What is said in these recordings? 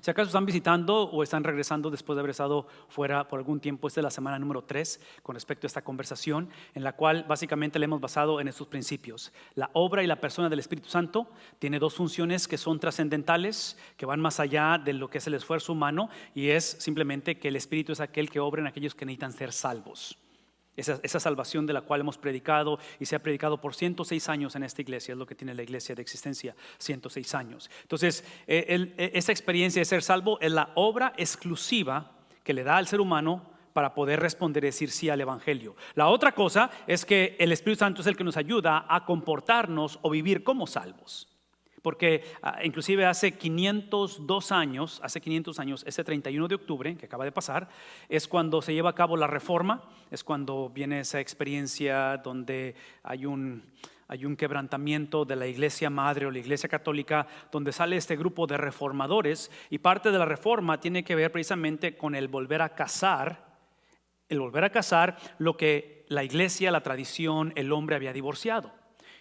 Si acaso están visitando o están regresando después de haber estado fuera por algún tiempo, esta es la semana número 3 con respecto a esta conversación, en la cual básicamente le hemos basado en estos principios. La obra y la persona del Espíritu Santo tiene dos funciones que son trascendentales, que van más allá de lo que es el esfuerzo humano, y es simplemente que el Espíritu es aquel que obra en aquellos que necesitan ser salvos. Esa salvación de la cual hemos predicado y se ha predicado por 106 años en esta iglesia, es lo que tiene la iglesia de existencia, 106 años. Entonces, esa experiencia de ser salvo es la obra exclusiva que le da al ser humano para poder responder y decir sí al evangelio. La otra cosa es que el Espíritu Santo es el que nos ayuda a comportarnos o vivir como salvos. Porque inclusive hace 502 años, ese 31 de octubre que acaba de pasar, es cuando se lleva a cabo la reforma, es cuando viene esa experiencia donde hay un quebrantamiento de la iglesia madre o la iglesia católica, donde sale este grupo de reformadores, y parte de la reforma tiene que ver precisamente con el volver a casar lo que la iglesia, la tradición, el hombre había divorciado.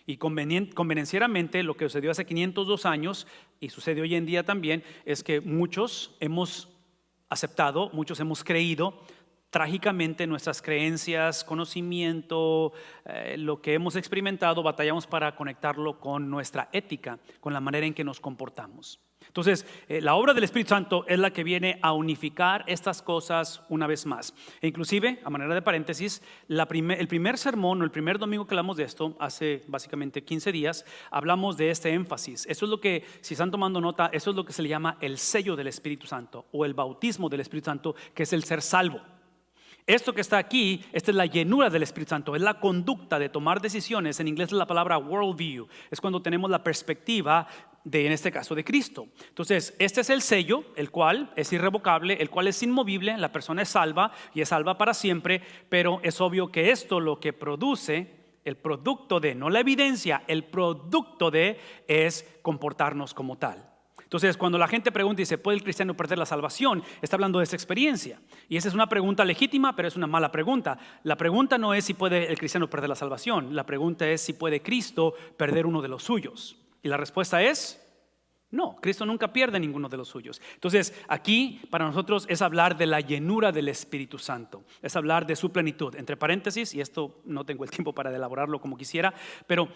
Y convenencieramente lo que sucedió hace 502 años y sucede hoy en día también es que muchos hemos aceptado, muchos hemos creído trágicamente nuestras creencias, conocimiento, lo que hemos experimentado, batallamos para conectarlo con nuestra ética, con la manera en que nos comportamos. Entonces, la obra del Espíritu Santo es la que viene a unificar estas cosas una vez más. E inclusive, a manera de paréntesis, el primer sermón o el primer domingo que hablamos de esto, hace básicamente 15 días, hablamos de este énfasis. Eso es lo que, si están tomando nota, eso es lo que se le llama el sello del Espíritu Santo o el bautismo del Espíritu Santo, que es el ser salvo. Esto que está aquí, esta es la llenura del Espíritu Santo, es la conducta de tomar decisiones. En inglés es la palabra worldview, es cuando tenemos la perspectiva en este caso de Cristo. Entonces, este es el sello, el cual es irrevocable, el cual es inmovible. La persona es salva y es salva para siempre, pero es obvio que esto lo que produce, el producto de, no la evidencia, el producto de es comportarnos como tal. Entonces, cuando la gente pregunta y dice, ¿puede el cristiano perder la salvación?, está hablando de esa experiencia. Y esa es una pregunta legítima, pero es una mala pregunta. La pregunta no es si puede el cristiano perder la salvación. La pregunta es si puede Cristo perder uno de los suyos. Y la respuesta es no, Cristo nunca pierde ninguno de los suyos. Entonces, aquí para nosotros es hablar de la llenura del Espíritu Santo, es hablar de su plenitud. Entre paréntesis, y esto no tengo el tiempo para elaborarlo como quisiera, pero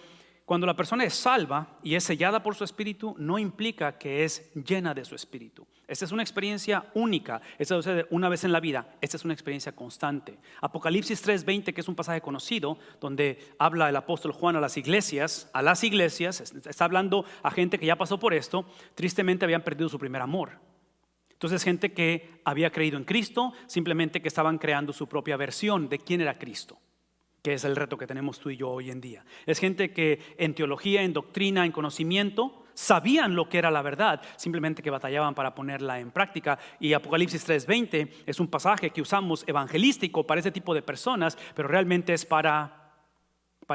cuando la persona es salva y es sellada por su Espíritu, no implica que es llena de su Espíritu. Esta es una experiencia única, esta sucede una vez en la vida, esta es una experiencia constante. Apocalipsis 3:20, que es un pasaje conocido, donde habla el apóstol Juan a las iglesias, está hablando a gente que ya pasó por esto, tristemente habían perdido su primer amor. Entonces, gente que había creído en Cristo, simplemente que estaban creando su propia versión de quién era Cristo, que es el reto que tenemos tú y yo hoy en día. Es gente que en teología, en doctrina, en conocimiento, sabían lo que era la verdad, simplemente que batallaban para ponerla en práctica. Y Apocalipsis 3:20 es un pasaje que usamos evangelístico para ese tipo de personas, pero realmente es para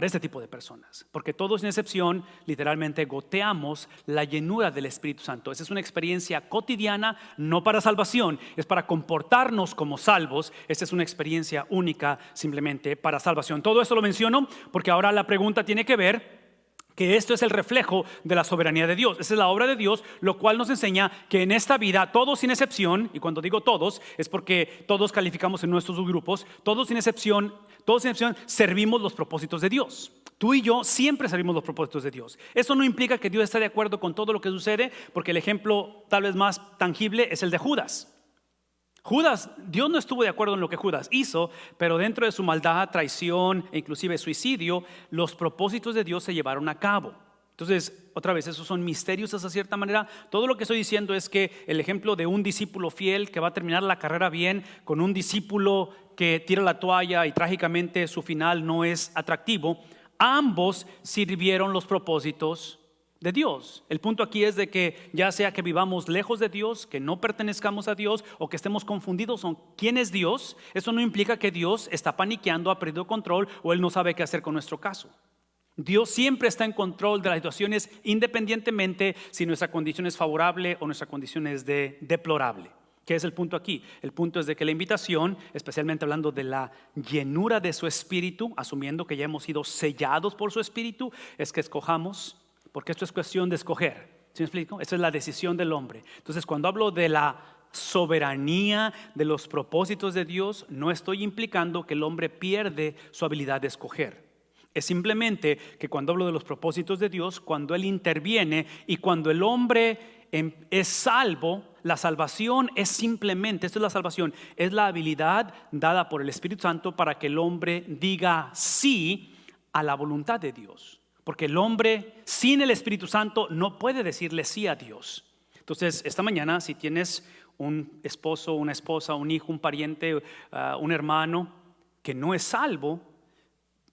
este tipo de personas, porque todos sin excepción literalmente goteamos la llenura del Espíritu Santo. Esa es una experiencia cotidiana, no para salvación, es para comportarnos como salvos. Esta es una experiencia única simplemente para salvación. Todo esto lo menciono porque ahora la pregunta tiene que ver que esto es el reflejo de la soberanía de Dios. Esa es la obra de Dios, lo cual nos enseña que en esta vida todos sin excepción, y cuando digo todos es porque todos calificamos en nuestros subgrupos, todos sin excepción servimos los propósitos de Dios. Tú y yo siempre servimos los propósitos de Dios. Eso no implica que Dios esté de acuerdo con todo lo que sucede, porque el ejemplo tal vez más tangible es el de Judas. Dios no estuvo de acuerdo en lo que Judas hizo, pero dentro de su maldad, traición e inclusive suicidio, los propósitos de Dios se llevaron a cabo. Entonces, otra vez, esos son misterios de cierta manera. Todo lo que estoy diciendo es que el ejemplo de un discípulo fiel que va a terminar la carrera bien, con un discípulo que tira la toalla y trágicamente su final no es atractivo, ambos sirvieron los propósitos de Dios. El punto aquí es de que ya sea que vivamos lejos de Dios, que no pertenezcamos a Dios o que estemos confundidos con quién es Dios, eso no implica que Dios está paniqueando, ha perdido control o Él no sabe qué hacer con nuestro caso. Dios siempre está en control de las situaciones, independientemente si nuestra condición es favorable o nuestra condición es deplorable. ¿Qué es el punto aquí? El punto es de que la invitación, especialmente hablando de la llenura de su Espíritu, asumiendo que ya hemos sido sellados por su Espíritu, es que escojamos, porque esto es cuestión de escoger. ¿Sí me explico? Esa es la decisión del hombre. Entonces, cuando hablo de la soberanía de los propósitos de Dios, no estoy implicando que el hombre pierde su habilidad de escoger. Es simplemente que cuando hablo de los propósitos de Dios, cuando Él interviene y cuando el hombre es salvo, la salvación es simplemente, esto es la salvación, es la habilidad dada por el Espíritu Santo para que el hombre diga sí a la voluntad de Dios. Porque el hombre sin el Espíritu Santo no puede decirle sí a Dios. Entonces, esta mañana, si tienes un esposo, una esposa, un hijo, un pariente, un hermano que no es salvo,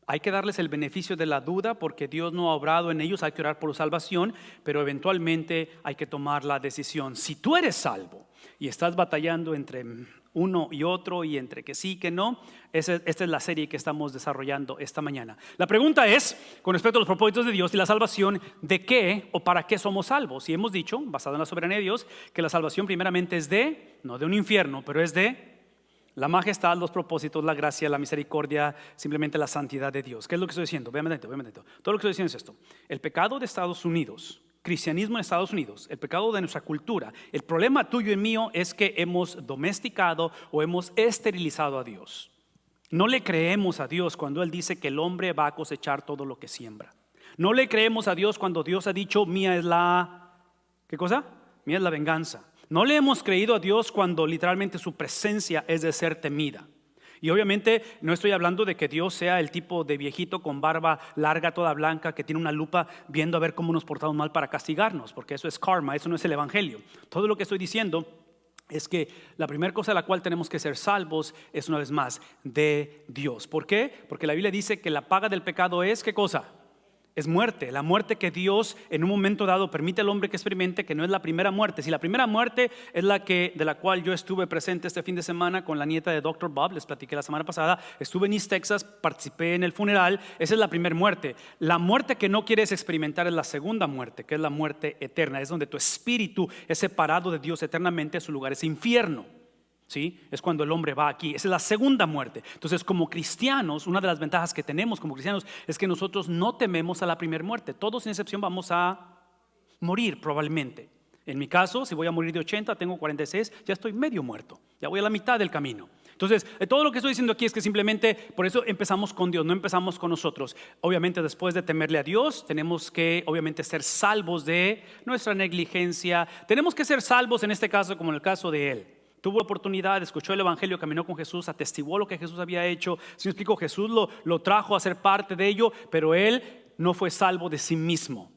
hay que darles el beneficio de la duda porque Dios no ha obrado en ellos, hay que orar por su salvación, pero eventualmente hay que tomar la decisión. Si tú eres salvo y estás batallando entre uno y otro y entre que sí, que no, esta es la serie que estamos desarrollando esta mañana. La pregunta es, con respecto a los propósitos de Dios y la salvación, ¿de qué o para qué somos salvos? Y hemos dicho, basado en la soberanía de Dios, que la salvación primeramente es no de un infierno, pero es de la majestad, los propósitos, la gracia, la misericordia, simplemente la santidad de Dios. ¿Qué es lo que estoy diciendo? Véame dentro. Todo lo que estoy diciendo es esto. El pecado de Estados Unidos, cristianismo en Estados Unidos, el pecado de nuestra cultura, el problema tuyo y mío es que hemos domesticado o hemos esterilizado a Dios. No le creemos a Dios cuando Él dice que el hombre va a cosechar todo lo que siembra. No le creemos a Dios cuando Dios ha dicho, mía es la, ¿qué cosa? Mía es la venganza. No le hemos creído a Dios cuando literalmente su presencia es de ser temida. Y obviamente no estoy hablando de que Dios sea el tipo de viejito con barba larga, toda blanca, que tiene una lupa viendo a ver cómo nos portamos mal para castigarnos, porque eso es karma, eso no es el evangelio. Todo lo que estoy diciendo es que la primera cosa a la cual tenemos que ser salvos es, una vez más, de Dios. ¿Por qué? Porque la Biblia dice que la paga del pecado es, ¿qué cosa? Es muerte, la muerte que Dios en un momento dado permite al hombre que experimente, que no es la primera muerte. Si la primera muerte es de la cual yo estuve presente este fin de semana con la nieta de Dr. Bob, les platiqué la semana pasada, estuve en East Texas, participé en el funeral, esa es la primera muerte. La muerte que no quieres experimentar es la segunda muerte, que es la muerte eterna, es donde tu espíritu es separado de Dios eternamente, su lugar es infierno. ¿Sí? Es cuando el hombre va aquí. Esa es la segunda muerte. Entonces, como cristianos, una de las ventajas que tenemos como cristianos es que nosotros no tememos a la primera muerte. Todos sin excepción vamos a morir probablemente. En mi caso, si voy a morir de 80, tengo 46, ya estoy medio muerto. Ya voy a la mitad del camino. Entonces, todo lo que estoy diciendo aquí es que simplemente por eso empezamos con Dios, no empezamos con nosotros. Obviamente, después de temerle a Dios, tenemos que obviamente ser salvos de nuestra negligencia. Tenemos que ser salvos en este caso como en el caso de él. Tuvo la oportunidad, escuchó el evangelio, caminó con Jesús, atestiguó lo que Jesús había hecho. Si me explico, Jesús lo trajo a ser parte de ello, pero él no fue salvo de sí mismo.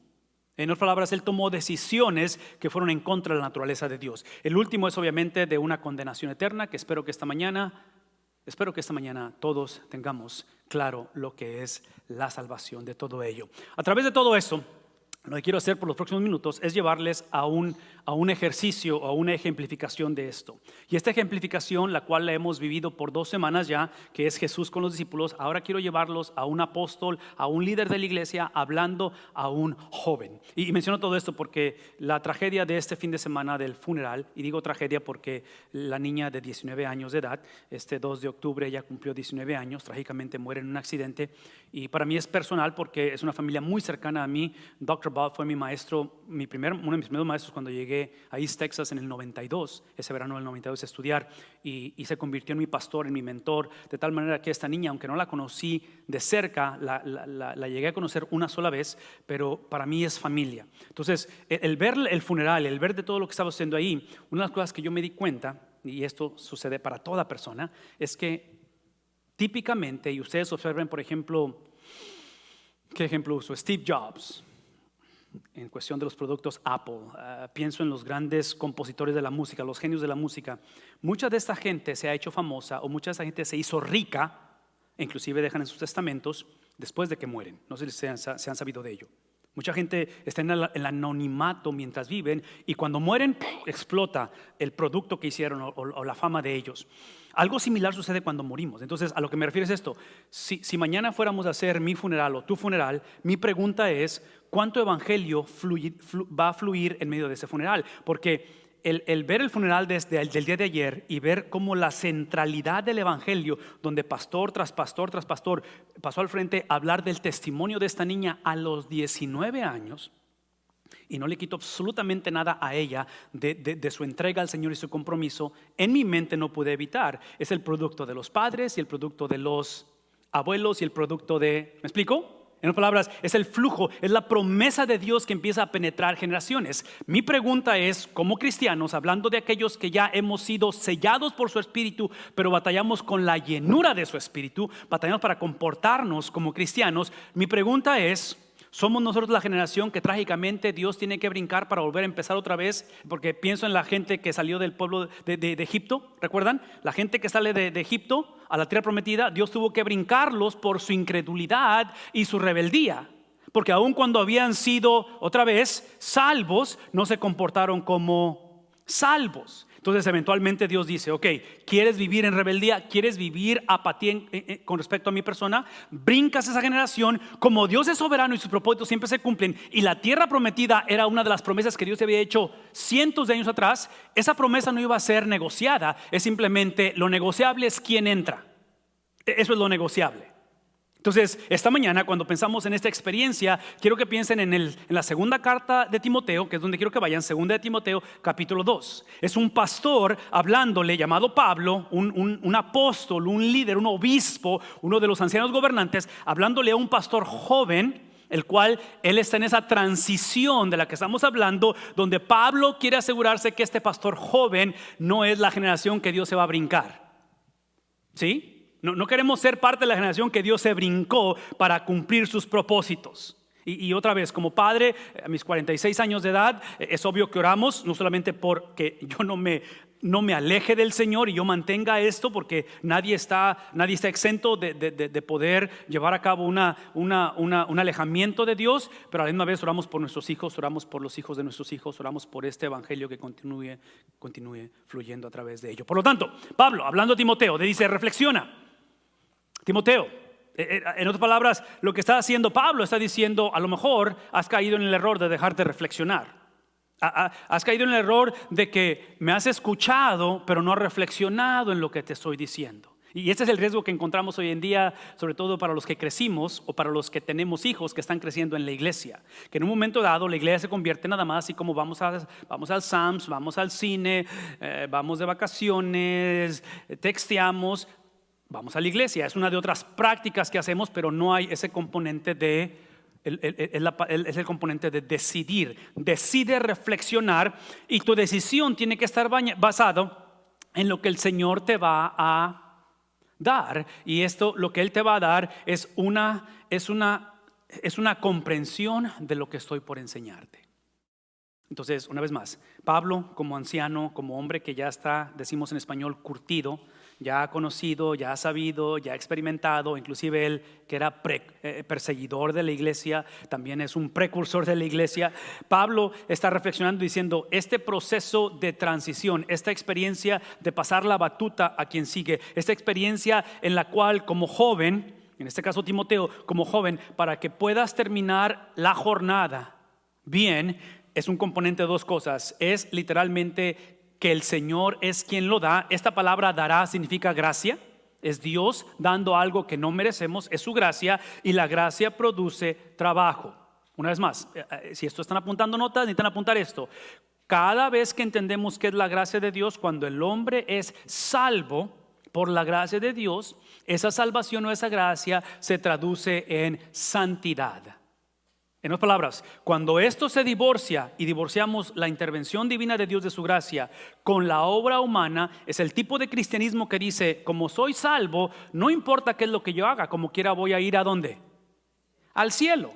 En otras palabras, él tomó decisiones que fueron en contra de la naturaleza de Dios. El último es obviamente de una condenación eterna, que espero que esta mañana todos tengamos claro lo que es la salvación de todo ello. A través de todo esto, lo que quiero hacer por los próximos minutos es llevarles a un ejercicio, a una ejemplificación de esto. Y esta ejemplificación, la cual la hemos vivido por 2 semanas ya, que es Jesús con los discípulos, ahora quiero llevarlos a un apóstol, a un líder de la iglesia, hablando a un joven. Y menciono todo esto porque la tragedia de este fin de semana del funeral, y digo tragedia porque la niña de 19 años de edad, este 2 de octubre ella cumplió 19 años, trágicamente muere en un accidente. Y para mí es personal porque es una familia muy cercana a mí. Dr. Bob fue mi maestro, uno de mis primeros maestros cuando llegué a East Texas en el 92, ese verano del 92 a estudiar, y se convirtió en mi pastor, en mi mentor, de tal manera que esta niña, aunque no la conocí de cerca, la llegué a conocer una sola vez, pero para mí es familia. Entonces, el ver el funeral, el ver de todo lo que estaba haciendo ahí, una de las cosas que yo me di cuenta, y esto sucede para toda persona, es que típicamente, y ustedes observen, por ejemplo, ¿qué ejemplo uso? Steve Jobs. En cuestión de los productos Apple, pienso en los grandes compositores de la música, los genios de la música. Mucha de esta gente se ha hecho famosa o mucha de esta gente se hizo rica, inclusive dejan en sus testamentos después de que mueren. No sé si se han sabido de ello. Mucha gente está en el anonimato mientras viven y cuando mueren explota el producto que hicieron o la fama de ellos. Algo similar sucede cuando morimos. Entonces, a lo que me refiero es esto. Si mañana fuéramos a hacer mi funeral o tu funeral, mi pregunta es, ¿cuánto evangelio va a fluir en medio de ese funeral? Porque el ver el funeral desde el día de ayer y ver cómo la centralidad del evangelio, donde pastor tras pastor tras pastor pasó al frente a hablar del testimonio de esta niña a los 19 años, y no le quito absolutamente nada a ella de su entrega al Señor y su compromiso, en mi mente no pude evitar. Es el producto de los padres y el producto de los abuelos y el producto de, ¿me explico? En otras palabras, es el flujo, es la promesa de Dios que empieza a penetrar generaciones. Mi pregunta es, como cristianos, hablando de aquellos que ya hemos sido sellados por su Espíritu, pero batallamos con la llenura de su Espíritu, batallamos para comportarnos como cristianos, mi pregunta es, ¿somos nosotros la generación que trágicamente Dios tiene que brincar para volver a empezar otra vez? Porque pienso en la gente que salió del pueblo de Egipto, ¿recuerdan? La gente que sale de Egipto a la tierra prometida, Dios tuvo que brincarlos por su incredulidad y su rebeldía. Porque aun cuando habían sido otra vez salvos, no se comportaron como salvos. Entonces eventualmente Dios dice, ok, ¿quieres vivir en rebeldía? ¿Quieres vivir apatía con respecto a mi persona? Brincas esa generación. Como Dios es soberano y sus propósitos siempre se cumplen, y la tierra prometida era una de las promesas que Dios había hecho cientos de años atrás, esa promesa no iba a ser negociada. Es simplemente lo negociable es quién entra. Eso es lo negociable. Entonces, esta mañana cuando pensamos en esta experiencia, quiero que piensen en la segunda carta de Timoteo, que es donde quiero que vayan, segunda de Timoteo, capítulo 2. Es un pastor hablándole, llamado Pablo, un apóstol, un líder, un obispo, uno de los ancianos gobernantes, hablándole a un pastor joven, el cual él está en esa transición de la que estamos hablando, donde Pablo quiere asegurarse que este pastor joven no es la generación que Dios se va a brincar. ¿Sí? No queremos ser parte de la generación que Dios se brincó para cumplir sus propósitos. Y otra vez, como padre, a mis 46 años de edad, es obvio que oramos, no solamente porque yo no me aleje del Señor y yo mantenga esto, porque nadie está exento de poder llevar a cabo un alejamiento de Dios, pero a la misma vez oramos por nuestros hijos, oramos por los hijos de nuestros hijos, oramos por este evangelio que continúe fluyendo a través de ello. Por lo tanto, Pablo, hablando a Timoteo, le dice, reflexiona. Timoteo, en otras palabras, lo que está haciendo Pablo está diciendo, a lo mejor has caído en el error de dejarte reflexionar. Has caído en el error de que me has escuchado, pero no has reflexionado en lo que te estoy diciendo. Y este es el riesgo que encontramos hoy en día, sobre todo para los que crecimos o para los que tenemos hijos que están creciendo en la iglesia. Que en un momento dado la iglesia se convierte nada más así como vamos al Sam's, vamos al cine, vamos de vacaciones, texteamos. Vamos a la iglesia, es una de otras prácticas que hacemos, pero no hay ese componente es el componente de decidir. Decide reflexionar y tu decisión tiene que estar basado en lo que el Señor te va a dar. Y esto, lo que Él te va a dar es una comprensión de lo que estoy por enseñarte. Entonces, una vez más, Pablo como anciano, como hombre que ya está, decimos en español, curtido, ya ha conocido, ya ha sabido, ya ha experimentado, inclusive él que era perseguidor de la iglesia, también es un precursor de la iglesia. Pablo está reflexionando diciendo, este proceso de transición, esta experiencia de pasar la batuta a quien sigue, esta experiencia en la cual como joven, en este caso Timoteo, como joven, para que puedas terminar la jornada bien, es un componente de dos cosas. Es literalmente que el Señor es quien lo da. Esta palabra dará significa gracia. Es Dios dando algo que no merecemos, es su gracia, y la gracia produce trabajo. Una vez más, si esto están apuntando notas, necesitan apuntar esto. Cada vez que entendemos que es la gracia de Dios, cuando el hombre es salvo por la gracia de Dios, esa salvación o esa gracia se traduce en santidad. En otras palabras, cuando esto se divorcia y divorciamos la intervención divina de Dios de su gracia con la obra humana, es el tipo de cristianismo que dice, como soy salvo, no importa qué es lo que yo haga, como quiera voy a ir ¿a dónde? Al cielo.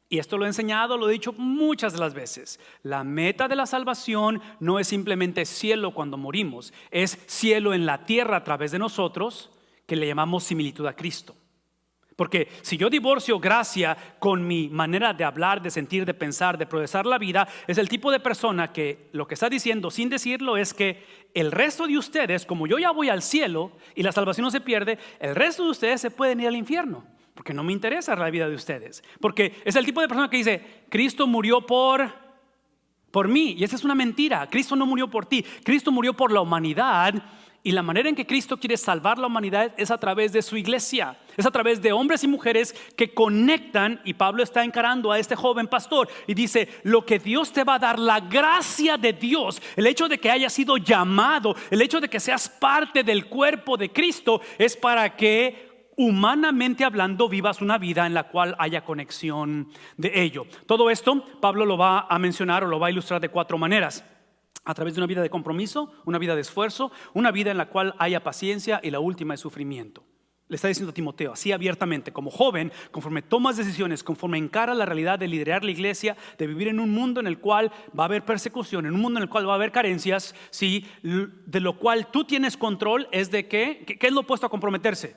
Y esto lo he enseñado, lo he dicho muchas de las veces. La meta de la salvación no es simplemente cielo cuando morimos, es cielo en la tierra a través de nosotros, que le llamamos similitud a Cristo. Porque si yo divorcio gracia con mi manera de hablar, de sentir, de pensar, de procesar la vida, es el tipo de persona que lo que está diciendo sin decirlo es que el resto de ustedes, como yo ya voy al cielo y la salvación no se pierde, el resto de ustedes se pueden ir al infierno, porque no me interesa la vida de ustedes. Porque es el tipo de persona que dice, Cristo murió por por mí. Y esa es una mentira. Cristo no murió por ti, Cristo murió por la humanidad. Y la manera en que Cristo quiere salvar la humanidad es a través de su iglesia. Es a través de hombres y mujeres que conectan. Y Pablo está encarando a este joven pastor y dice: lo que Dios te va a dar, la gracia de Dios, el hecho de que hayas sido llamado, el hecho de que seas parte del cuerpo de Cristo, es para que humanamente hablando vivas una vida en la cual haya conexión de ello. Todo esto Pablo lo va a mencionar o lo va a ilustrar de 4 maneras: a través de una vida de compromiso, una vida de esfuerzo, una vida en la cual haya paciencia, y la última es sufrimiento. Le está diciendo a Timoteo así abiertamente: como joven, conforme tomas decisiones, conforme encaras la realidad de liderar la iglesia, de vivir en un mundo en el cual va a haber persecución, en un mundo en el cual va a haber carencias, ¿sí? De lo cual tú tienes control, es de ¿qué es lo opuesto a comprometerse?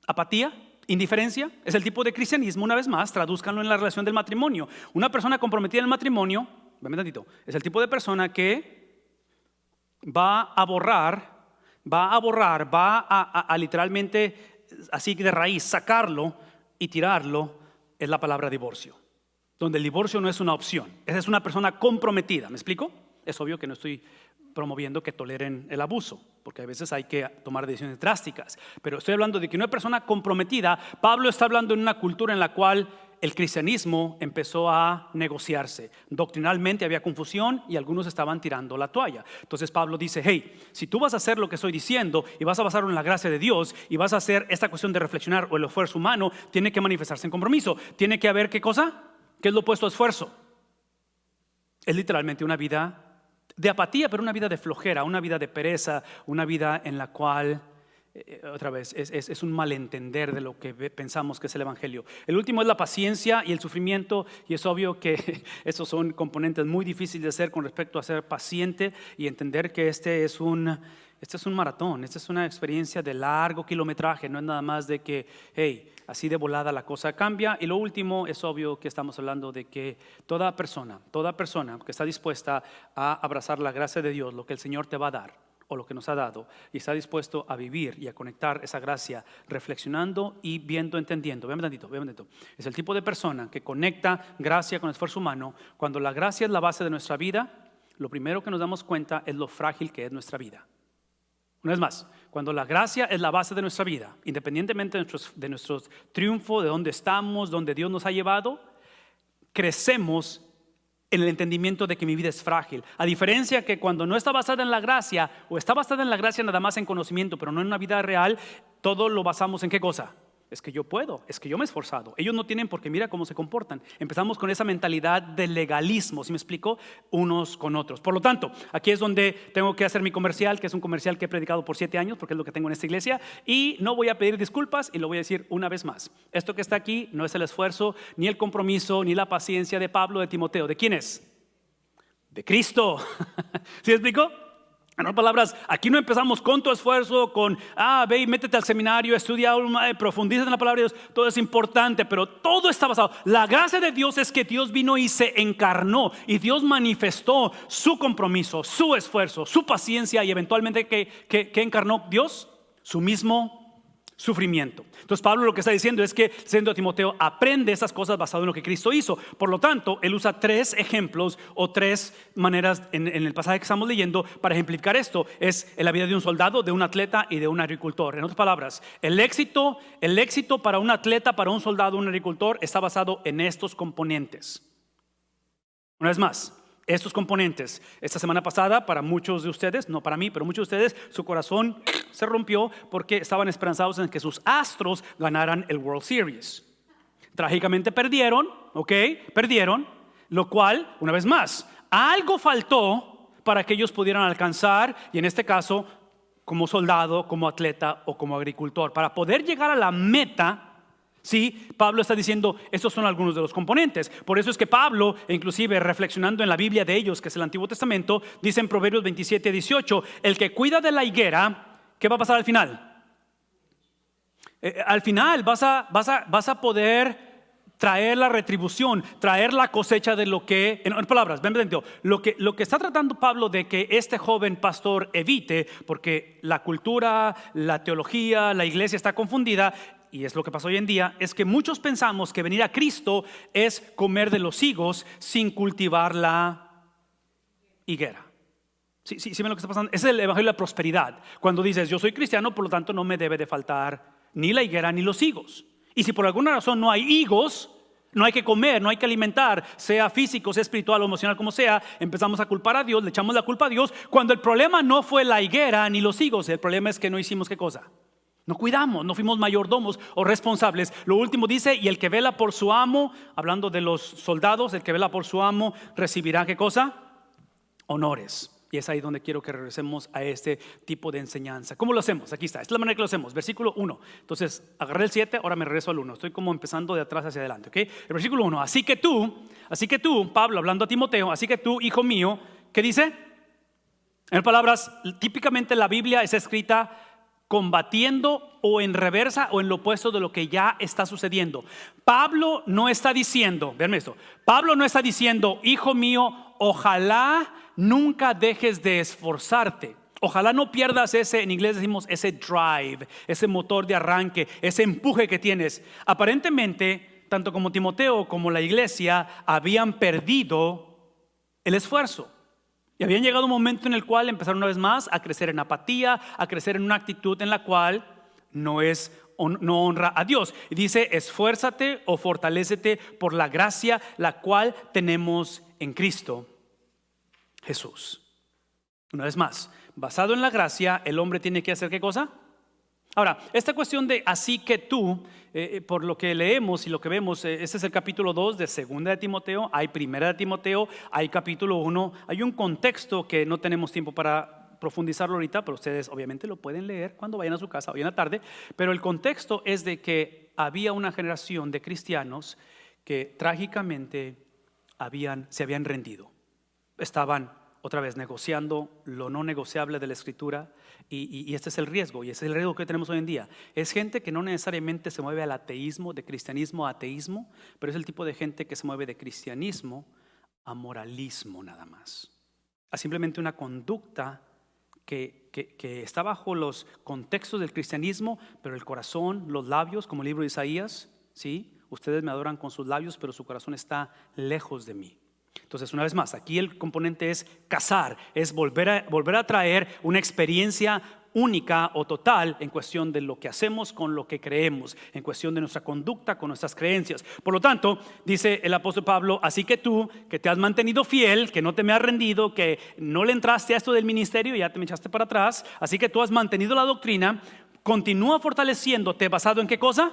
Apatía, indiferencia. Es el tipo de cristianismo, una vez más, tradúzcanlo en la relación del matrimonio. Una persona comprometida en el matrimonio, es el tipo de persona que va a literalmente, así de raíz, sacarlo y tirarlo. Es la palabra divorcio, donde el divorcio no es una opción. Esa es una persona comprometida. ¿Me explico? Es obvio que no estoy promoviendo que toleren el abuso, porque a veces hay que tomar decisiones drásticas, pero estoy hablando de que una persona comprometida. Pablo está hablando en una cultura en la cual el cristianismo empezó a negociarse. Doctrinalmente había confusión y algunos estaban tirando la toalla. Entonces Pablo dice: hey, si tú vas a hacer lo que estoy diciendo y vas a basarlo en la gracia de Dios y vas a hacer esta cuestión de reflexionar o el esfuerzo humano, tiene que manifestarse en compromiso. Tiene que haber ¿qué cosa? ¿Qué es lo opuesto a esfuerzo? Es literalmente una vida de apatía, pero una vida de flojera, una vida de pereza, una vida en la cual otra vez es un malentender de lo que pensamos que es el evangelio. El último es la paciencia y el sufrimiento, y es obvio que esos son componentes muy difíciles de hacer con respecto a ser paciente y entender que este es un maratón, esta es una experiencia de largo kilometraje. No es nada más de que hey, así de volada la cosa cambia. Y lo último, es obvio que estamos hablando de que toda persona que está dispuesta a abrazar la gracia de Dios, lo que el Señor te va a dar o lo que nos ha dado, y está dispuesto a vivir y a conectar esa gracia, reflexionando y viendo, entendiendo. Vean tantito. Es el tipo de persona que conecta gracia con esfuerzo humano. Cuando la gracia es la base de nuestra vida, lo primero que nos damos cuenta es lo frágil que es nuestra vida. Una vez más, cuando la gracia es la base de nuestra vida, independientemente de nuestro triunfo, de dónde estamos, donde Dios nos ha llevado, crecemos en el entendimiento de que mi vida es frágil. A diferencia que cuando no está basada en la gracia, o está basada en la gracia nada más en conocimiento, pero no en una vida real, todo lo basamos en ¿qué cosa? Es que yo puedo, es que yo me he esforzado. Ellos no tienen porque mira cómo se comportan. Empezamos con esa mentalidad de legalismo, ¿sí me explico? Unos con otros. Por lo tanto, aquí es donde tengo que hacer mi comercial, que es un comercial que he predicado por 7 años, porque es lo que tengo en esta iglesia, y no voy a pedir disculpas y lo voy a decir una vez más. Esto que está aquí no es el esfuerzo, ni el compromiso, ni la paciencia de Pablo, de Timoteo. ¿De quién es? De Cristo. ¿Sí me explico? En otras palabras, aquí no empezamos con tu esfuerzo, con ve y métete al seminario, estudia, profundiza en la palabra de Dios. Todo es importante, pero todo está basado. La gracia de Dios es que Dios vino y se encarnó, y Dios manifestó su compromiso, su esfuerzo, su paciencia, y eventualmente ¿qué encarnó Dios? Su mismo sufrimiento. Entonces Pablo lo que está diciendo es que, siendo a Timoteo, aprende esas cosas basado en lo que Cristo hizo. Por lo tanto, él usa 3 ejemplos o 3 maneras en el pasaje que estamos leyendo para ejemplificar esto. Es en la vida de un soldado, de un atleta y de un agricultor. En otras palabras, el éxito para un atleta, para un soldado, un agricultor, está basado en estos componentes. Una vez más, estos componentes. Esta semana pasada, para muchos de ustedes, no para mí, pero muchos de ustedes, su corazón se rompió porque estaban esperanzados en que sus Astros ganaran el World Series. Trágicamente perdieron, lo cual, una vez más, algo faltó para que ellos pudieran alcanzar, y en este caso, como soldado, como atleta o como agricultor, para poder llegar a la meta. Sí, Pablo está diciendo, estos son algunos de los componentes. Por eso es que Pablo, inclusive reflexionando en la Biblia de ellos, que es el Antiguo Testamento, dice en Proverbios 27:18, el que cuida de la higuera, ¿qué va a pasar al final? Al final vas a poder traer la retribución, traer la cosecha de lo que, en otras palabras, lo que está tratando Pablo de que este joven pastor evite, porque la cultura, la teología, la iglesia está confundida. Y es lo que pasa hoy en día, es que muchos pensamos que venir a Cristo es comer de los higos sin cultivar la higuera. Sí, ven lo que está pasando. Es el evangelio de la prosperidad. Cuando dices, yo soy cristiano, por lo tanto no me debe de faltar ni la higuera ni los higos. Y si por alguna razón no hay higos, no hay que comer, no hay que alimentar, sea físico, sea espiritual o emocional, como sea, empezamos a culpar a Dios, le echamos la culpa a Dios, cuando el problema no fue la higuera ni los higos. El problema es que no hicimos ¿qué cosa? No cuidamos, no fuimos mayordomos o responsables. Lo último dice, y el que vela por su amo, hablando de los soldados, el que vela por su amo recibirá ¿qué cosa? Honores. Y es ahí donde quiero que regresemos a este tipo de enseñanza. ¿Cómo lo hacemos? Aquí está, esta es la manera que lo hacemos. Versículo 1. Entonces, agarré el 7, ahora me regreso al 1. Estoy como empezando de atrás hacia adelante, ¿ok? El versículo 1. Así que tú, Pablo hablando a Timoteo, así que tú, hijo mío, ¿qué dice? En palabras, típicamente la Biblia es escrita combatiendo o en reversa o en lo opuesto de lo que ya está sucediendo. Pablo no está diciendo, véanme esto, Pablo no está diciendo, hijo mío, ojalá nunca dejes de esforzarte. Ojalá no pierdas ese, en inglés decimos ese drive, ese motor de arranque, ese empuje que tienes. Aparentemente, tanto como Timoteo como la iglesia habían perdido el esfuerzo. Y habían llegado a un momento en el cual empezaron una vez más a crecer en apatía, a crecer en una actitud en la cual no honra a Dios. Y dice, esfuérzate o fortalécete por la gracia la cual tenemos en Cristo Jesús. Una vez más, basado en la gracia, el hombre tiene que hacer ¿qué cosa? Ahora, esta cuestión de así que tú, por lo que leemos y lo que vemos, este es el capítulo 2 de segunda de Timoteo, hay primera de Timoteo, hay capítulo 1, hay un contexto que no tenemos tiempo para profundizarlo ahorita, pero ustedes obviamente lo pueden leer cuando vayan a su casa hoy en la tarde, pero el contexto es de que había una generación de cristianos que trágicamente se habían rendido, estaban otra vez negociando lo no negociable de la escritura y este es el riesgo y ese es el riesgo que tenemos hoy en día. Es gente que no necesariamente se mueve al ateísmo, de cristianismo a ateísmo, pero es el tipo de gente que se mueve de cristianismo a moralismo nada más, a simplemente una conducta que está bajo los contextos del cristianismo, pero el corazón, los labios, como el libro de Isaías, ¿sí? Ustedes me adoran con sus labios, pero su corazón está lejos de mí. Entonces, una vez más, aquí el componente es cazar, es volver a traer una experiencia única o total en cuestión de lo que hacemos con lo que creemos, en cuestión de nuestra conducta con nuestras creencias. Por lo tanto, dice el apóstol Pablo, así que tú, que te has mantenido fiel, que no te me has rendido, que no le entraste a esto del ministerio y ya te me echaste para atrás, así que tú has mantenido la doctrina, continúa fortaleciéndote basado en ¿qué cosa?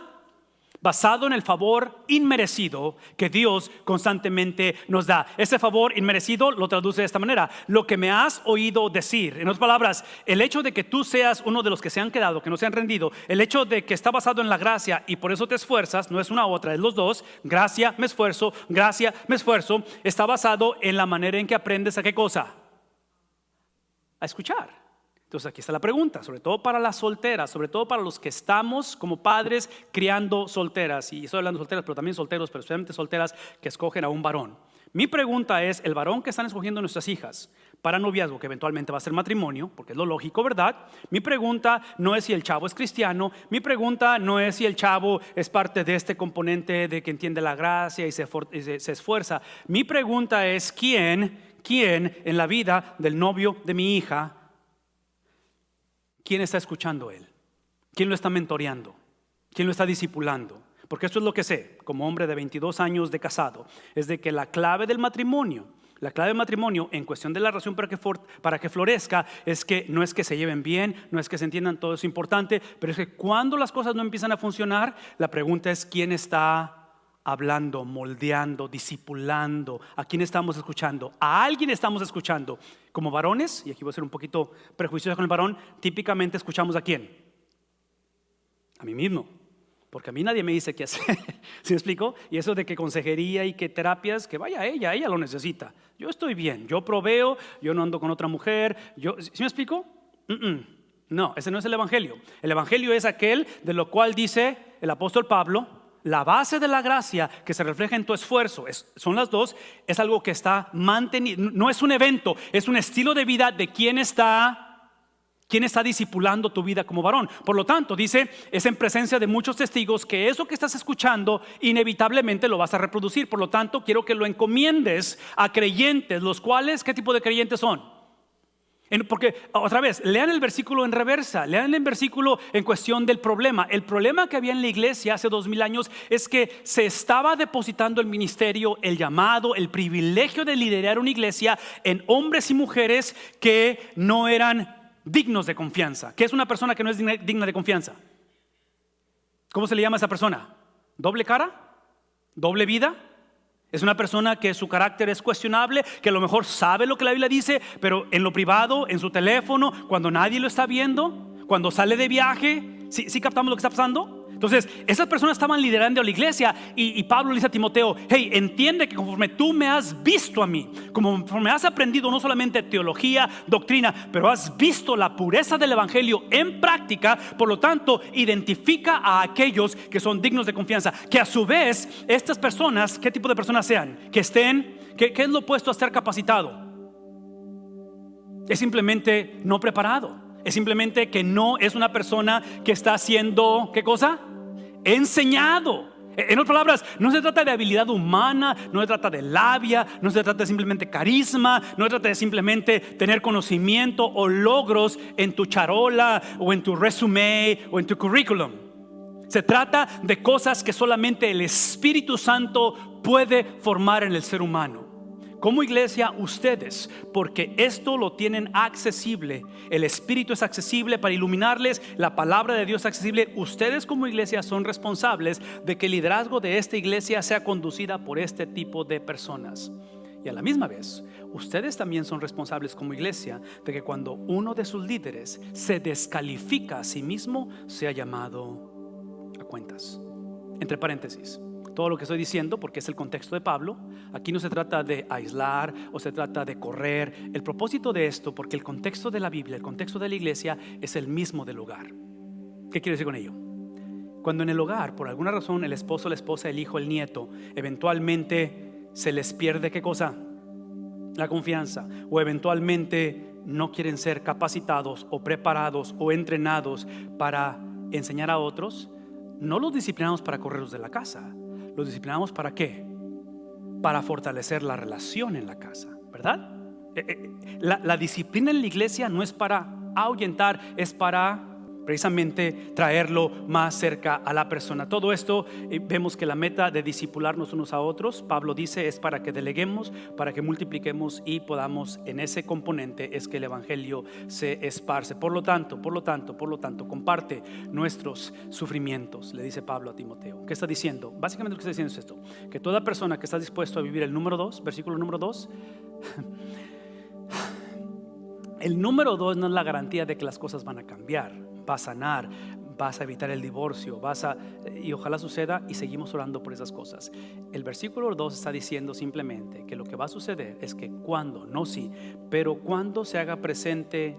Basado en el favor inmerecido que Dios constantemente nos da. Ese favor inmerecido lo traduce de esta manera: lo que me has oído decir. En otras palabras, el hecho de que tú seas uno de los que se han quedado, que no se han rendido, el hecho de que está basado en la gracia y por eso te esfuerzas, no es una otra, es los dos. Gracia, me esfuerzo, gracia, me esfuerzo. Está basado en la manera en que aprendes a ¿qué cosa? A escuchar. Entonces aquí está la pregunta, sobre todo para las solteras, sobre todo para los que estamos como padres criando solteras. Y estoy hablando de solteras, pero también solteros, pero especialmente solteras que escogen a un varón. Mi pregunta es, el varón que están escogiendo nuestras hijas para noviazgo, que eventualmente va a ser matrimonio, porque es lo lógico, ¿verdad? Mi pregunta no es si el chavo es cristiano, mi pregunta no es si el chavo es parte de este componente de que entiende la gracia y se esfuerza. Mi pregunta es, ¿quién en la vida del novio de mi hija, quién está escuchando él? ¿Quién lo está mentoreando? ¿Quién lo está discipulando? Porque esto es lo que sé, como hombre de 22 años de casado, es de que la clave del matrimonio en cuestión de la relación para que florezca, es que no es que se lleven bien, no es que se entiendan, todo es importante, pero es que cuando las cosas no empiezan a funcionar, la pregunta es quién está hablando, moldeando, discipulando. ¿A quién estamos escuchando? A alguien estamos escuchando. Como varones, y aquí voy a ser un poquito prejuicioso con el varón, típicamente escuchamos ¿a quién? A mí mismo, porque a mí nadie me dice qué hacer. ¿Sí me explico? Y eso de que consejería y que terapias, que vaya ella lo necesita. Yo estoy bien, yo proveo, yo no ando con otra mujer. ¿Sí me explico? No, ese no es el evangelio. El evangelio es aquel de lo cual dice el apóstol Pablo: la base de la gracia que se refleja en tu esfuerzo, son las dos, es algo que está mantenido, no es un evento, es un estilo de vida de quien está ¿Quién está discipulando tu vida como varón? Por lo tanto, dice, es en presencia de muchos testigos que eso que estás escuchando inevitablemente lo vas a reproducir. Por lo tanto, quiero que lo encomiendes a creyentes, los cuales, ¿qué tipo de creyentes son? Porque otra vez, lean el versículo en reversa, lean el versículo en cuestión del problema. El problema que había en la iglesia hace 2000 años es que se estaba depositando el ministerio, el llamado, el privilegio de liderar una iglesia en hombres y mujeres que no eran dignos de confianza. ¿Qué es una persona que no es digna de confianza? ¿Cómo se le llama a esa persona? ¿Doble cara? ¿Doble vida? Es una persona que su carácter es cuestionable, que a lo mejor sabe lo que la Biblia dice, pero en lo privado, en su teléfono, cuando nadie lo está viendo, cuando sale de viaje, ¿sí captamos lo que está pasando? Entonces, esas personas estaban liderando a la iglesia y Pablo le dice a Timoteo, hey, entiende que conforme tú me has visto a mí, conforme has aprendido no solamente teología, doctrina, pero has visto la pureza del evangelio en práctica, por lo tanto, identifica a aquellos que son dignos de confianza, que a su vez, estas personas, ¿qué tipo de personas sean? Que estén, ¿qué es lo opuesto a estar capacitado? Es simplemente no preparado. Es simplemente que no es una persona que está siendo, ¿qué cosa? Enseñado. En otras palabras, no se trata de habilidad humana, no se trata de labia, no se trata de simplemente carisma, no se trata de simplemente tener conocimiento o logros en tu charola o en tu resumen o en tu currículum. Se trata de cosas que solamente el Espíritu Santo puede formar en el ser humano. Como iglesia, ustedes, porque esto lo tienen accesible, el Espíritu es accesible para iluminarles, la palabra de Dios es accesible. Ustedes como iglesia son responsables de que el liderazgo de esta iglesia sea conducida por este tipo de personas. Y a la misma vez, ustedes también son responsables como iglesia de que cuando uno de sus líderes se descalifica a sí mismo, sea llamado a cuentas. Entre paréntesis, todo lo que estoy diciendo, porque es el contexto de Pablo, aquí no se trata de aislar o se trata de correr. El propósito de esto, porque el contexto de la Biblia, el contexto de la iglesia es el mismo del hogar. ¿Qué quiero decir con ello? Cuando en el hogar, por alguna razón, el esposo, la esposa, el hijo, el nieto, eventualmente se les pierde, ¿qué cosa? La confianza, o eventualmente no quieren ser capacitados o preparados o entrenados para enseñar a otros, no los disciplinamos para correrlos de la casa. Los disciplinamos ¿para qué? Para fortalecer la relación en la casa, ¿verdad? La disciplina en la iglesia no es para ahuyentar, es para precisamente traerlo más cerca a la persona. Todo esto vemos que la meta de discipularnos unos a otros, Pablo dice, es para que deleguemos, para que multipliquemos y podamos, en ese componente es que el evangelio se esparce. Por lo tanto, comparte nuestros sufrimientos, le dice Pablo a Timoteo. ¿Qué está diciendo? Básicamente lo que está diciendo es esto, que toda persona que está dispuesto a vivir el número 2, versículo número 2, el número 2 no es la garantía de que las cosas van a cambiar. Va a sanar, vas a evitar el divorcio, y ojalá suceda, y seguimos orando por esas cosas. El versículo 2 está diciendo simplemente que lo que va a suceder es que pero cuando se haga presente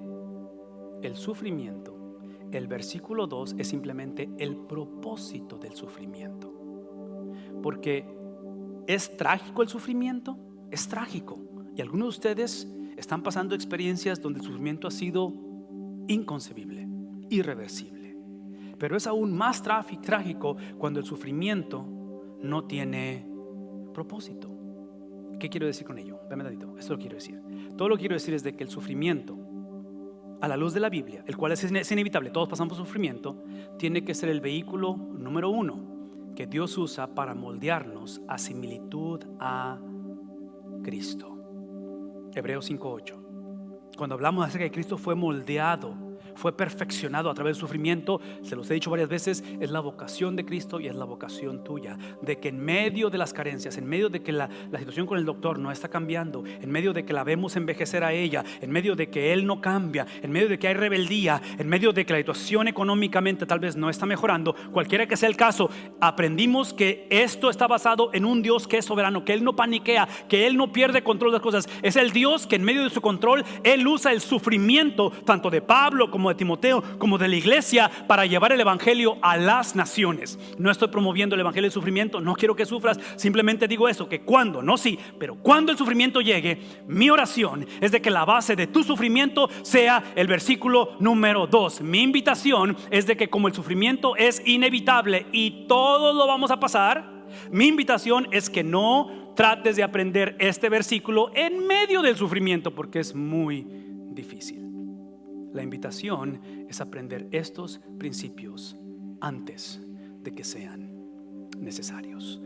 el sufrimiento, el versículo 2 es simplemente el propósito del sufrimiento. Porque es trágico el sufrimiento, es trágico, y algunos de ustedes están pasando experiencias donde el sufrimiento ha sido inconcebible, irreversible. Pero es aún más trágico cuando el sufrimiento no tiene propósito. ¿Qué quiero decir con ello? Dame un ratito, esto lo quiero decir. Todo lo que quiero decir es de que el sufrimiento, a la luz de la Biblia, el cual es inevitable, todos pasamos por sufrimiento, tiene que ser el vehículo número 1 que Dios usa para moldearnos a similitud a Cristo. Hebreos 5:8. Cuando hablamos acerca de que Cristo fue moldeado, fue perfeccionado a través del sufrimiento, se los he dicho varias veces, es la vocación de Cristo y es la vocación tuya, de que en medio de las carencias, en medio de que la situación con el doctor no está cambiando, en medio de que la vemos envejecer a ella, en medio de que él no cambia, en medio de que hay rebeldía, en medio de que la situación económicamente tal vez no está mejorando, cualquiera que sea el caso, aprendimos que esto está basado en un Dios que es soberano, que él no paniquea, que él no pierde control de las cosas. Es el Dios que en medio de su control, él usa el sufrimiento tanto de Pablo como como de Timoteo, como de la iglesia, para llevar el evangelio a las naciones. No estoy promoviendo el evangelio del sufrimiento, no quiero que sufras, simplemente digo eso, que cuando, no sí, pero cuando el sufrimiento llegue, mi oración es de que la base de tu sufrimiento sea el versículo número 2. Mi invitación es de que como el sufrimiento es inevitable y todos lo vamos a pasar, mi invitación es que no trates de aprender este versículo en medio del sufrimiento, porque es muy difícil. La invitación es aprender estos principios antes de que sean necesarios.